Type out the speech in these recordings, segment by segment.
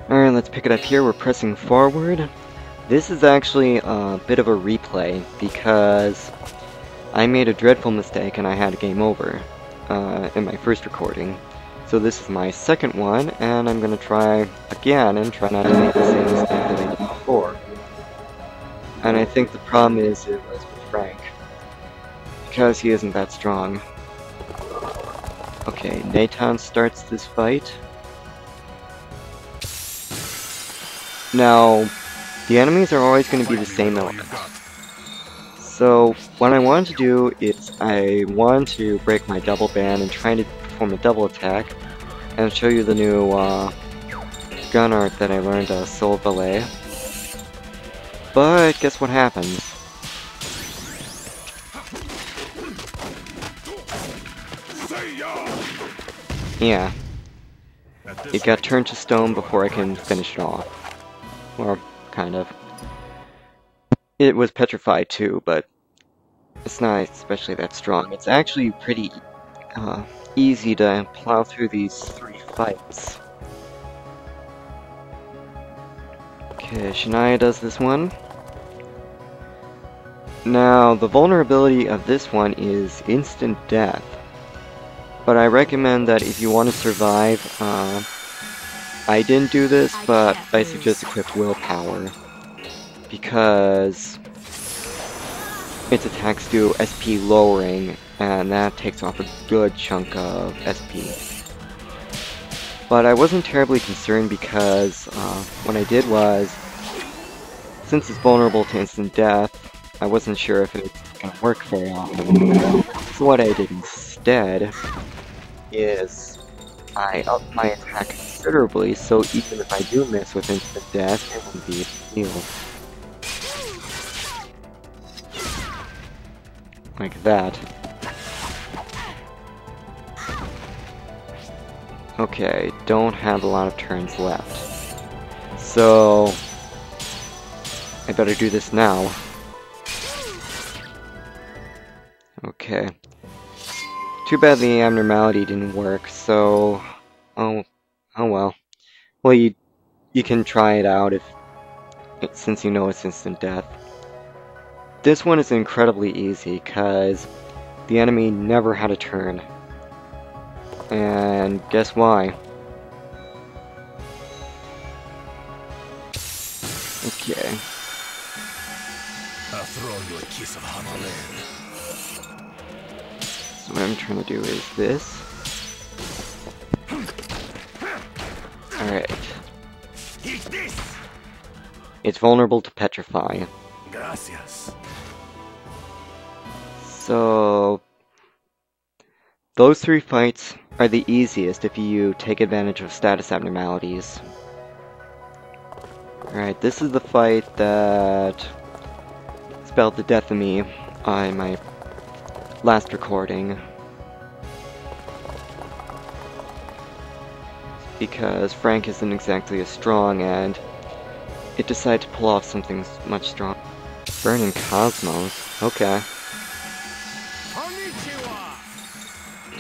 Alright, let's pick it up here. We're pressing forward. This is actually a bit of a replay because I made a dreadful mistake and I had a game over in my first recording. So this is my second one, and I'm going to try again and try not to make the same mistake that I did before. And I think the problem is it was with Frank, because he isn't that strong. Okay, Natan starts this fight. Now, the enemies are always going to be the same element. So, what I want to do is I want to break my double ban and try to perform a double attack and show you the new gun art that I learned, Soul Ballet. But guess what happens? Yeah. It got turned to stone before I can finish it off. Or, kind of. It was petrified too, but it's not especially that strong. It's actually pretty easy to plow through these 3 fights. Okay, Shania does this one. Now, the vulnerability of this one is instant death. But I recommend that if you want to survive, I didn't do this, but I suggest equip willpower. Because its attacks do SP lowering, and that takes off a good chunk of SP. But I wasn't terribly concerned because what I did was, since it's vulnerable to instant death, I wasn't sure if it's going to work very often. So what I did instead is I upped my attack considerably, so even if I do miss with instant death, it won't be a deal. Like that. Okay, don't have a lot of turns left. So I better do this now. Okay. Too bad the abnormality didn't work, so oh well. Well, you can try it out since you know it's instant death. This one is incredibly easy because the enemy never had a turn. And guess why? Okay. So what I'm trying to do is this. Alright. It's vulnerable to petrify. Gracias. So those 3 fights are the easiest if you take advantage of status abnormalities. Alright, this is the fight that spelled the death of me on my last recording. Because Frank isn't exactly as strong, and it decided to pull off something much stronger. Burning Cosmos. Okay.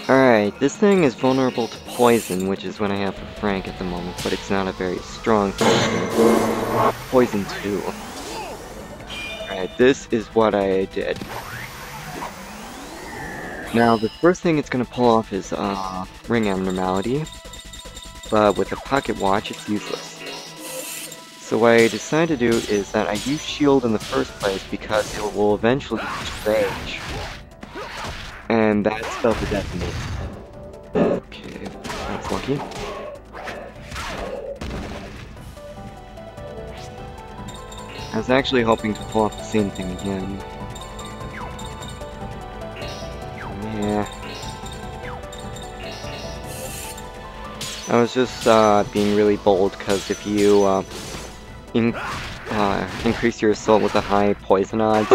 Alright, this thing is vulnerable to poison, which is what I have for Frank at the moment, but it's not a very strong poison. Poison 2. Alright, this is what I did. Now, the first thing it's going to pull off is ring abnormality, but with a pocket watch, it's useless. So what I decided to do is that I use shield in the first place because it will eventually use rage. And that spelled the death of me. Okay, that's lucky. I was actually hoping to pull off the same thing again. Yeah. I was just being really bold because if you increase your assault with a high poison odds,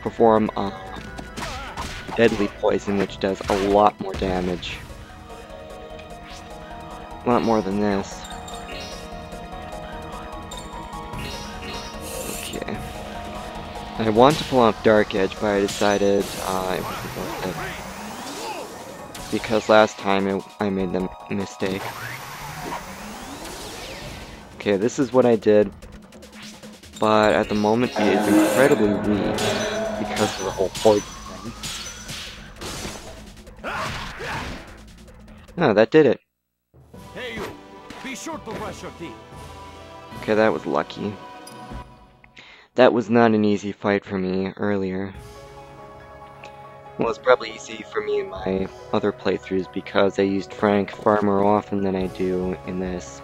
perform deadly poison, which does a lot more damage. A lot more than this. Okay. I want to pull off Dark Edge, but I decided it wasn't worth it. Because last time I made the mistake. Okay, this is what I did, but at the moment it is incredibly weak because of the whole poison thing. Oh, that did it. Hey you! Be sure to brush your teeth. Okay, that was lucky. That was not an easy fight for me earlier. Well, it's probably easy for me in my other playthroughs because I used Frank far more often than I do in this.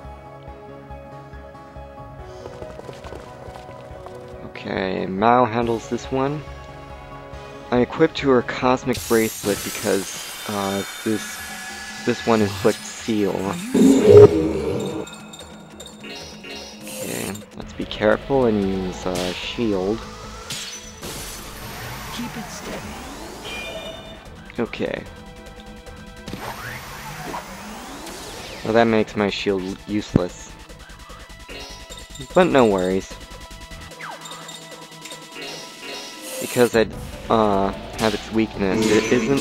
Okay, Mao handles this one. I equipped her Cosmic Bracelet because this one inflicts Seal. Okay, let's be careful and use Shield. Keep it steady. Okay. Well, that makes my shield useless. But no worries. Because I have its weakness, it isn't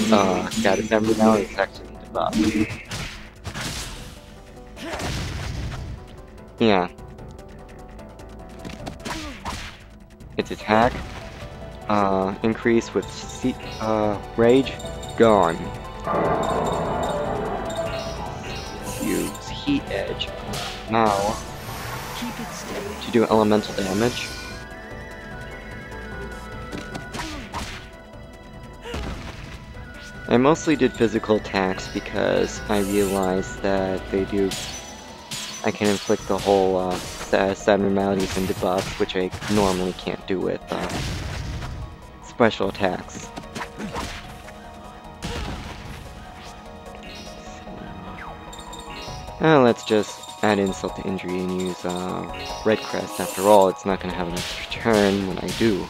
status every now, it's actually debuff. Yeah. Its attack, increase with rage, gone. Use Heat Edge now to do elemental damage. I mostly did physical attacks because I realized that I can inflict the whole abnormalities and debuffs, which I normally can't do with special attacks. Let's just add insult to injury and use Red Crest. After all, it's not going to have an extra turn when I do.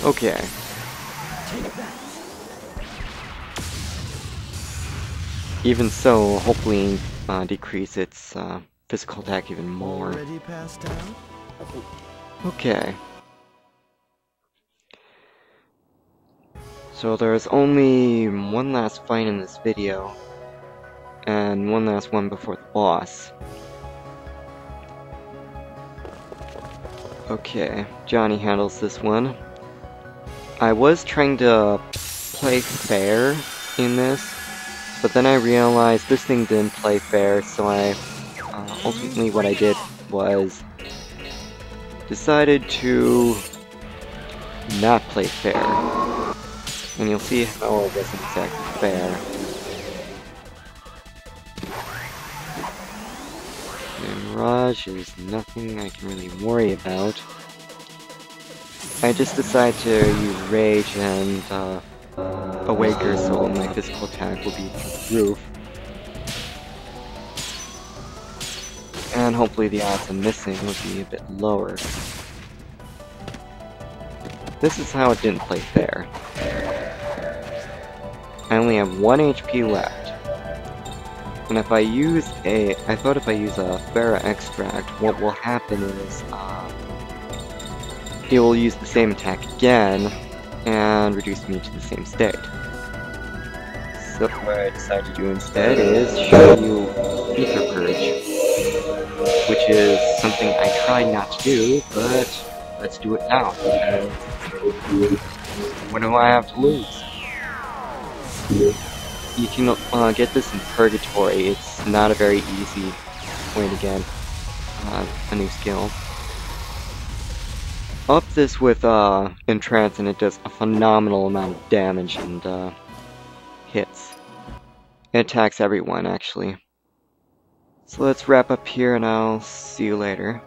Okay. Even so, hopefully decrease its physical attack even more. Already passed out? Okay. So there's only one last fight in this video, and one last one before the boss. Okay, Johnny handles this one. I was trying to play fair in this, but then I realized this thing didn't play fair, so ultimately what I did was decided to not play fair. And you'll see how it wasn't exactly fair. And Mirage is nothing I can really worry about. I just decided to use Rage and Awaker so my physical attack will be through the roof. And hopefully the odds of missing would be a bit lower. This is how it didn't play fair. I only have 1 HP left. And if I thought if I use a Farah extract, what will happen is, it will use the same attack again, and reduce me to the same state. So what I decided to do instead is show you Ether Purge, which is something I tried not to do, but let's do it now. What do I have to lose? You can get this in Purgatory. It's not a very easy way to get a new skill. Up this with Entrance and it does a phenomenal amount of damage and hits. It attacks everyone, actually. So let's wrap up here and I'll see you later.